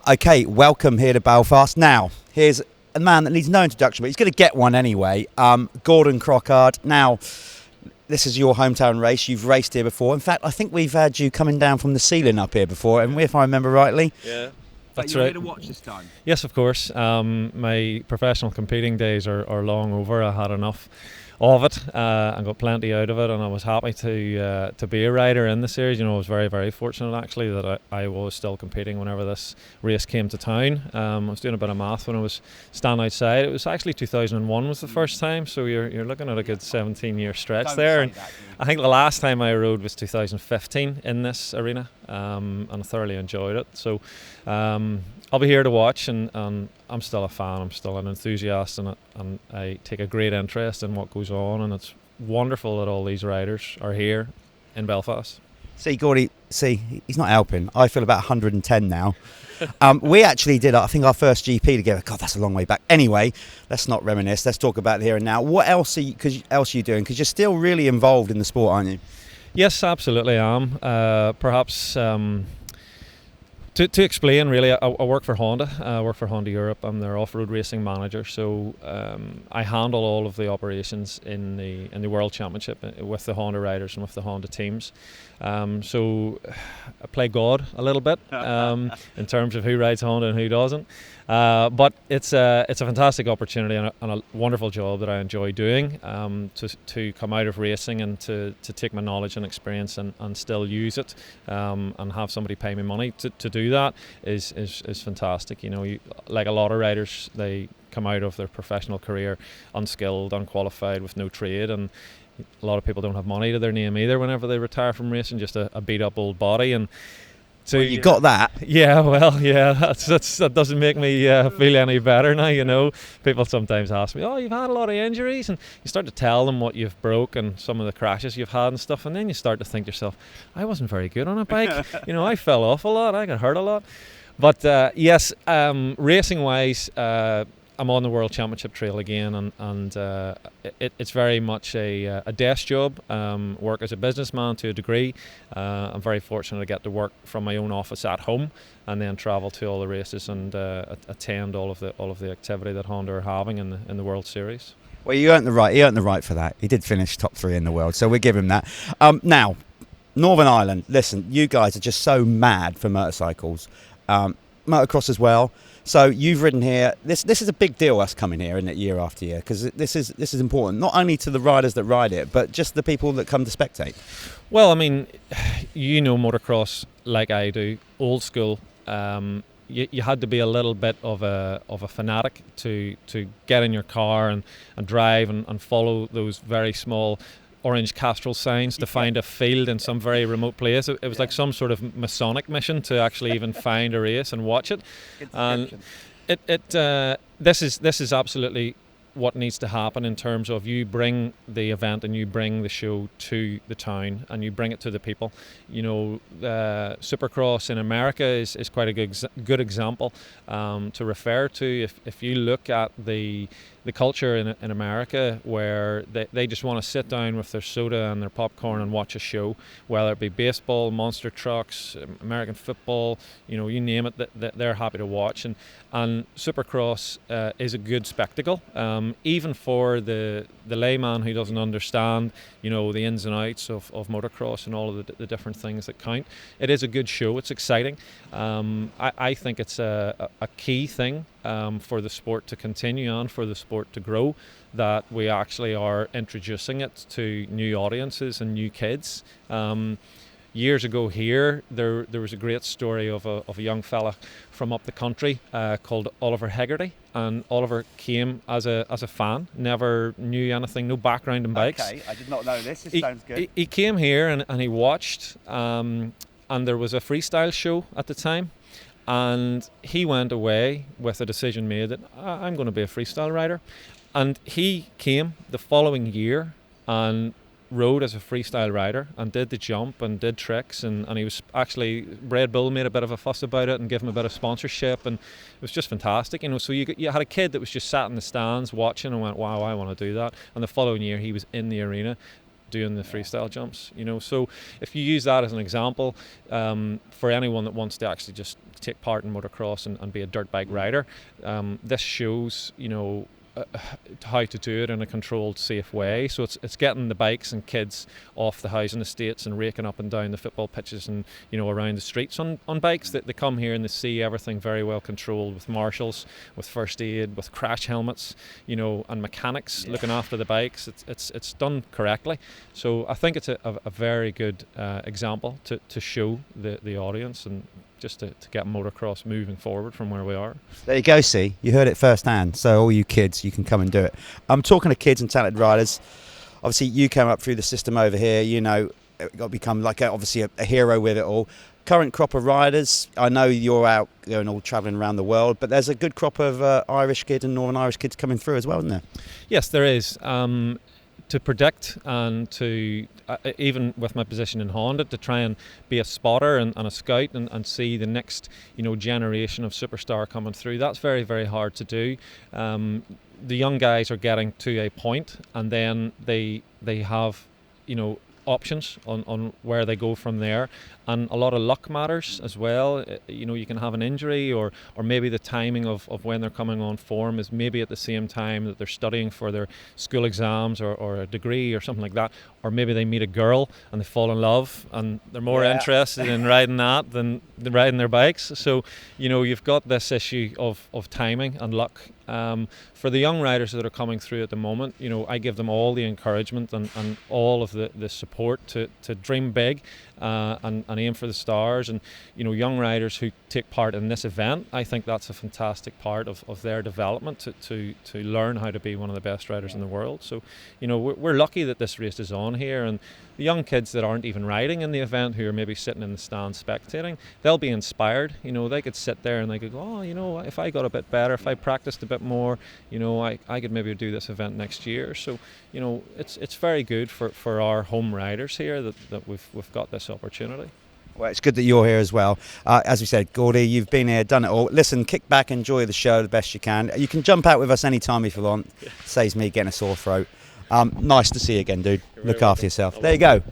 Okay, welcome here to Belfast. Now, here's a man that needs no introduction, but he's going to get one anyway. Gordon Crockard. Now, this is your hometown race. You've raced here before. In fact, I think we've had you coming down from the ceiling up here before, haven't we, if I remember rightly? Yeah. That's right. You're here to watch this time. Yes, of course. My professional competing days are long over. I had enough of it and got plenty out of it, and I was happy to be a rider in the series. You know, I was very, very fortunate actually that I was still competing whenever this race came to town. I was doing a bit of math when I was standing outside. It was actually 2001 was the first time, so you're looking at a good 17-year stretch there. And I think the last time I rode was 2015 in this arena, and I thoroughly enjoyed it. So I'll be here to watch, and I'm still a fan. I'm still an enthusiast in it, and I take a great interest in what goes on, and it's wonderful that all these riders are here in Belfast. See, Gordy, he's not helping. I feel about 110 now. We actually did, I think, our first GP together. God, that's a long way back. Anyway, let's not reminisce. Let's talk about the here and now. What else are you doing? Because you're still really involved in the sport, aren't you? Yes, absolutely I am. Perhaps... To explain, really, I work for Honda. I work for Honda Europe. I'm their off-road racing manager. So I handle all of the operations in the World Championship with the Honda riders and with the Honda teams. So I play God a little bit in terms of who rides Honda and who doesn't. But it's a fantastic opportunity and a wonderful job that I enjoy doing. To come out of racing and to take my knowledge and experience and still use it, and have somebody pay me money to do that is fantastic. You know, like a lot of riders, they come out of their professional career unskilled, unqualified, with no trade, and a lot of people don't have money to their name either whenever they retire from racing, just a beat up old body. And so well, you got that. Yeah, well, yeah, that doesn't make me feel any better now, you know. People sometimes ask me, oh, you've had a lot of injuries, and you start to tell them what you've broke and some of the crashes you've had and stuff, and then you start to think to yourself, I wasn't very good on a bike. You know, I fell off a lot, I got hurt a lot. But yes, racing-wise, I'm on the World Championship trail again, and it's very much a desk job. Work as a businessman to a degree. I'm very fortunate to get to work from my own office at home, and then travel to all the races and attend all of the activity that Honda are having in the World Series. Well, he earned the right for that. He did finish top 3 in the world, so we give him that. Now, Northern Ireland. Listen, you guys are just so mad for motorcycles, motocross as well. So you've ridden here. This is a big deal, us coming here, isn't it, year after year? Because this is important, not only to the riders that ride it, but just the people that come to spectate. Well, I mean, you know motocross like I do, old school. You had to be a little bit of a fanatic to get in your car and drive and follow those very small orange Castrol signs to find a field in some very remote place. It was like some sort of Masonic mission to actually even find a race and watch it. And this is absolutely what needs to happen in terms of you bring the event and you bring the show to the town and you bring it to the people. You know, Supercross in America is quite a good example to refer to. If you look at the culture in America, where they just want to sit down with their soda and their popcorn and watch a show, whether it be baseball, monster trucks, American football, you know, you name it, that they're happy to watch. And Supercross is a good spectacle, even for the layman who doesn't understand, you know, the ins and outs of motocross and all of the different things that count. It is a good show. It's exciting. I think it's a key thing for the sport to continue on, for the sport to grow, that we actually are introducing it to new audiences and new kids. Years ago here, there was a great story of a young fella from up the country called Oliver Hegarty, and Oliver came as a fan, never knew anything, no background in bikes. Okay, I did not know this. This sounds good. He came here and he watched, and there was a freestyle show at the time, and he went away with a decision made that I'm going to be a freestyle rider. And he came the following year and rode as a freestyle rider and did the jump and did tricks, and he was actually, Red Bull made a bit of a fuss about it and gave him a bit of sponsorship, and it was just fantastic, you know. So you had a kid that was just sat in the stands watching and went, wow, I want to do that. And the following year he was in the arena doing the freestyle jumps. So if you use that as an example, for anyone that wants to actually just take part in motocross and be a dirt bike rider, this shows how to do it in a controlled, safe way. So it's getting the bikes and kids off the housing estates and raking up and down the football pitches and around the streets on bikes. That they come here and they see everything very well controlled, with marshals, with first aid, with crash helmets, and mechanics looking after the bikes. It's done correctly. So I think it's a very good example to show the audience, and just to get motocross moving forward from where we are. There you go, see, you heard it firsthand. So all you kids, you can come and do it. I'm talking to kids and talented riders. Obviously, you came up through the system over here. Got to become like obviously a hero with it all. Current crop of riders. I know you're out going all travelling around the world, but there's a good crop of Irish kids and Northern Irish kids coming through as well, isn't there? Yes, there is. To predict and to, even with my position in Honda, to try and be a spotter and a scout and see the next generation of superstar coming through, that's very, very hard to do. The young guys are getting to a point, and then they have options on where they go from there, and a lot of luck matters as well. You can have an injury, or maybe the timing of when they're coming on form is maybe at the same time that they're studying for their school exams or a degree or something like that, or maybe they meet a girl and they fall in love and they're more interested in riding that than riding their bikes. So you've got this issue of timing and luck. For the young riders that are coming through at the moment, I give them all the encouragement and all of the support to dream big and aim for the stars. And young riders who take part in this event, I think that's a fantastic part of their development to learn how to be one of the best riders in the world. So we're lucky that this race is on here, and the young kids that aren't even riding in the event, who are maybe sitting in the stands spectating, they'll be inspired. They could sit there and they could go, if I got a bit better, if I practiced a bit more, I could maybe do this event next year. So it's very good for our home riders here that we've got this opportunity. Well, it's good that you're here as well. As we said, Gordy, you've been here, done it all. Listen, kick back, enjoy the show the best you can. You can jump out with us anytime if you want. Saves me getting a sore throat. Nice to see you again, dude. Look after yourself. There you go.